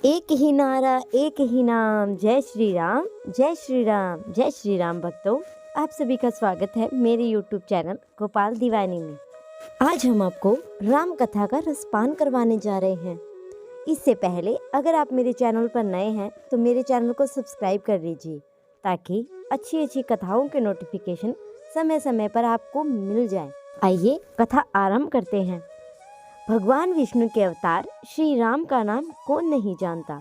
एक ही नारा एक ही नाम, जय श्री राम जय श्री राम जय श्री राम। भक्तों, आप सभी का स्वागत है मेरे YouTube चैनल गोपाल दीवानी में। आज हम आपको राम कथा का रसपान करवाने जा रहे हैं। इससे पहले अगर आप मेरे चैनल पर नए हैं तो मेरे चैनल को सब्सक्राइब कर लीजिए ताकि अच्छी अच्छी कथाओं के नोटिफिकेशन समय समय पर आपको मिल जाए। आइए कथा आरंभ करते हैं। भगवान विष्णु के अवतार श्री राम का नाम कौन नहीं जानता।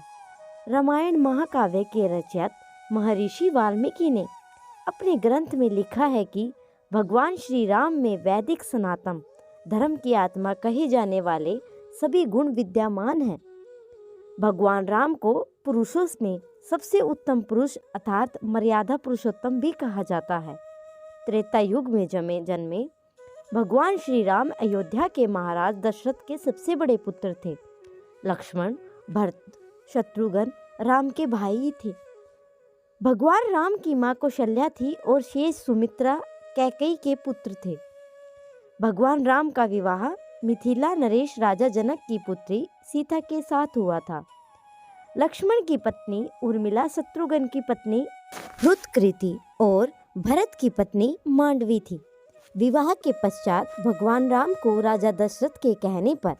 रामायण महाकाव्य के रचयिता महर्षि वाल्मीकि ने अपने ग्रंथ में लिखा है कि भगवान श्री राम में वैदिक सनातन धर्म की आत्मा कहे जाने वाले सभी गुण विद्यमान हैं। भगवान राम को पुरुषों में सबसे उत्तम पुरुष अर्थात मर्यादा पुरुषोत्तम भी कहा जाता है। त्रेता युग में जन्मे भगवान श्री राम अयोध्या के महाराज दशरथ के सबसे बड़े पुत्र थे। लक्ष्मण, भरत, शत्रुघ्न राम के भाई थे। भगवान राम की मां कौशल्या थी और शेष सुमित्रा कैकेयी के पुत्र थे। भगवान राम का विवाह मिथिला नरेश राजा जनक की पुत्री सीता के साथ हुआ था। लक्ष्मण की पत्नी उर्मिला शत्रुघ्न की पत्नी रुतकृति और भरत की पत्नी मांडवी थी। विवाह के पश्चात भगवान राम को राजा दशरथ के कहने पर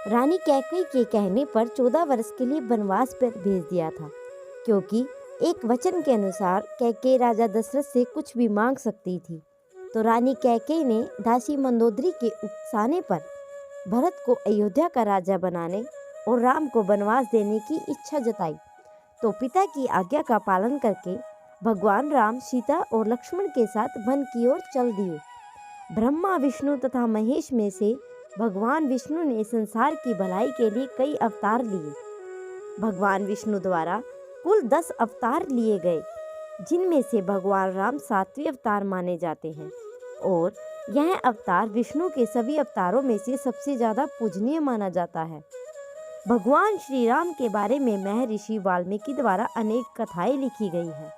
रानी कैकेयी के कहने पर 14 वर्ष के लिए वनवास पर भेज दिया था, क्योंकि एक वचन के अनुसार कैकेयी राजा दशरथ से कुछ भी मांग सकती थी। तो रानी कैकेयी ने दासी मंदोदरी के उकसाने पर भरत को अयोध्या का राजा बनाने और राम को वनवास देने की इच्छा जताई। तो पिता की आज्ञा का पालन करके भगवान राम सीता और लक्ष्मण के साथ वन की ओर चल दिए। ब्रह्मा, विष्णु तथा महेश में से भगवान विष्णु ने संसार की भलाई के लिए कई अवतार लिए। भगवान विष्णु द्वारा कुल 10 अवतार लिए गए, जिनमें से भगवान राम 7वें अवतार माने जाते हैं और यह अवतार विष्णु के सभी अवतारों में से सबसे ज्यादा पूजनीय माना जाता है। भगवान श्री राम के बारे में महर्षि वाल्मीकि द्वारा अनेक कथाएं लिखी गई है।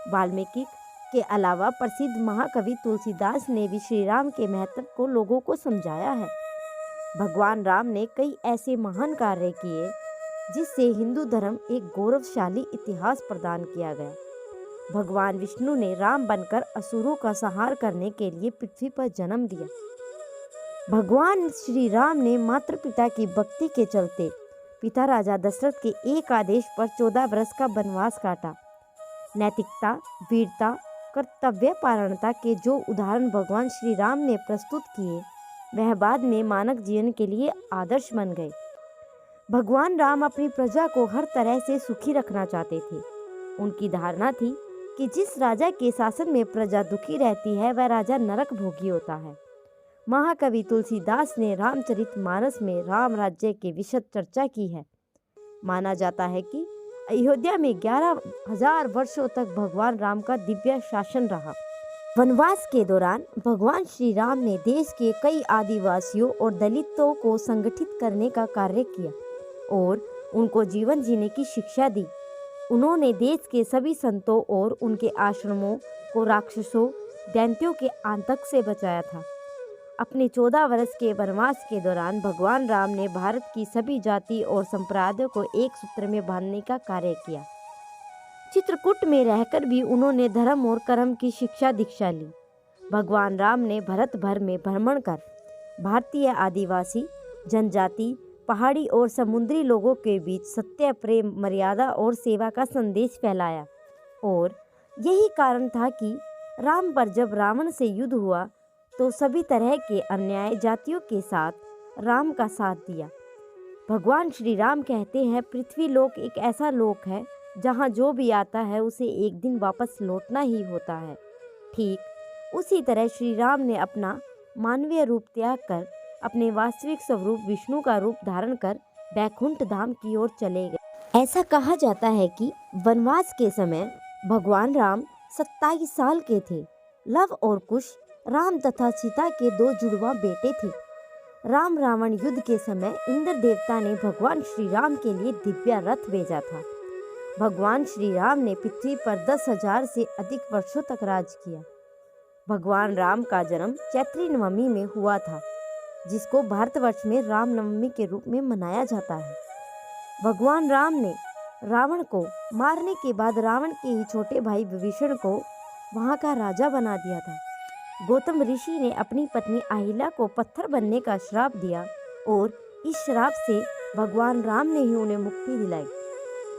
वाल्मीकि के अलावा प्रसिद्ध महाकवि तुलसीदास ने भी श्री राम के महत्व को लोगों को समझाया है। भगवान राम ने कई ऐसे महान कार्य किए जिससे हिंदू धर्म एक गौरवशाली इतिहास प्रदान किया गया। भगवान विष्णु ने राम बनकर असुरों का संहार करने के लिए पृथ्वी पर जन्म दिया। भगवान श्री राम ने माता पिता की भक्ति के चलते पिता राजा दशरथ के एक आदेश पर 14 वर्ष का वनवास काटा। नैतिकता, वीरता, कर्तव्य पारणता के जो उदाहरण भगवान श्री राम ने प्रस्तुत किए वह बाद में मानव जीवन के लिए आदर्श बन गए। भगवान राम अपनी प्रजा को हर तरह से सुखी रखना चाहते थे। उनकी धारणा थी कि जिस राजा के शासन में प्रजा दुखी रहती है वह राजा नरक भोगी होता है। महाकवि तुलसीदास ने रामचरितमानस में राम राज्य के विशद चर्चा की है। माना जाता है कि अयोध्या में 11,000 वर्षों तक भगवान राम का दिव्य शासन रहा। वनवास के दौरान भगवान श्री राम ने देश के कई आदिवासियों और दलितों को संगठित करने का कार्य किया और उनको जीवन जीने की शिक्षा दी। उन्होंने देश के सभी संतों और उनके आश्रमों को राक्षसों, दैत्यों के आतंक से बचाया था। अपने 14 वर्ष के वनवास के दौरान भगवान राम ने भारत की सभी जाति और संप्रदायों को एक सूत्र में बांधने का कार्य किया। चित्रकूट में रहकर भी उन्होंने धर्म और कर्म की शिक्षा दीक्षा ली। भगवान राम ने भारत भर में भ्रमण कर भारतीय आदिवासी जनजाति, पहाड़ी और समुद्री लोगों के बीच सत्य, प्रेम, मर्यादा और सेवा का संदेश फैलाया। और यही कारण था कि राम पर जब रावण से युद्ध हुआ तो सभी तरह के अन्याय जातियों के साथ राम का साथ दिया। भगवान श्री राम कहते हैं, पृथ्वी लोक एक ऐसा लोक है जहाँ जो भी आता है उसे एक दिन वापस लौटना ही होता है। ठीक उसी तरह श्री राम ने अपना मानवीय रूप त्याग कर अपने वास्तविक स्वरूप विष्णु का रूप धारण कर बैकुंठ धाम की ओर चले गए। ऐसा कहा जाता है कि वनवास के समय भगवान राम 27 साल के थे। लव और कुश राम तथा सीता के 2 जुड़वा बेटे थे। राम रावण युद्ध के समय इंद्र देवता ने भगवान श्री राम के लिए दिव्य रथ भेजा था। भगवान श्री राम ने पृथ्वी पर 10,000 से अधिक वर्षों तक राज किया। भगवान राम का जन्म चैत्री नवमी में हुआ था, जिसको भारतवर्ष में रामनवमी के रूप में मनाया जाता है। भगवान राम ने रावण को मारने के बाद रावण के ही छोटे भाई विभीषण को वहाँ का राजा बना दिया था। गौतम ऋषि ने अपनी पत्नी अहिल्या को पत्थर बनने का श्राप दिया और इस श्राप से भगवान राम ने ही उन्हें मुक्ति दिलाई।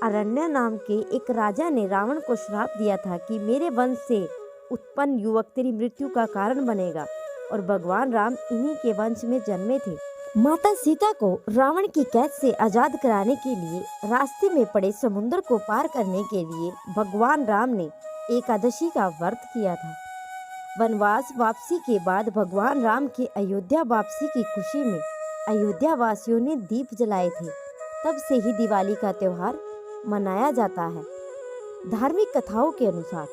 अरण्य नाम के एक राजा ने रावण को श्राप दिया था कि मेरे वंश से उत्पन्न युवक तेरी मृत्यु का कारण बनेगा, और भगवान राम इन्हीं के वंश में जन्मे थे। माता सीता को रावण की कैद से आजाद कराने के लिए रास्ते में पड़े समुद्र को पार करने के लिए भगवान राम ने एकादशी का व्रत किया था। वनवास वापसी के बाद भगवान राम की अयोध्या वापसी की खुशी में अयोध्या वासियों ने दीप जलाए थे। तब से ही दिवाली का त्योहार मनाया जाता है। धार्मिक कथाओं के अनुसार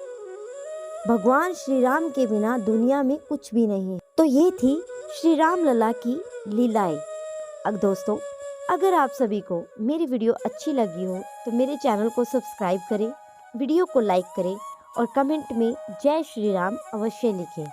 भगवान श्री राम के बिना दुनिया में कुछ भी नहीं है। तो ये थी श्री राम लला की लीलाएं। अब दोस्तों, अगर आप सभी को मेरी वीडियो अच्छी लगी हो तो मेरे चैनल को सब्सक्राइब करें, वीडियो को लाइक करें और कमेंट में जय श्री राम अवश्य लिखें।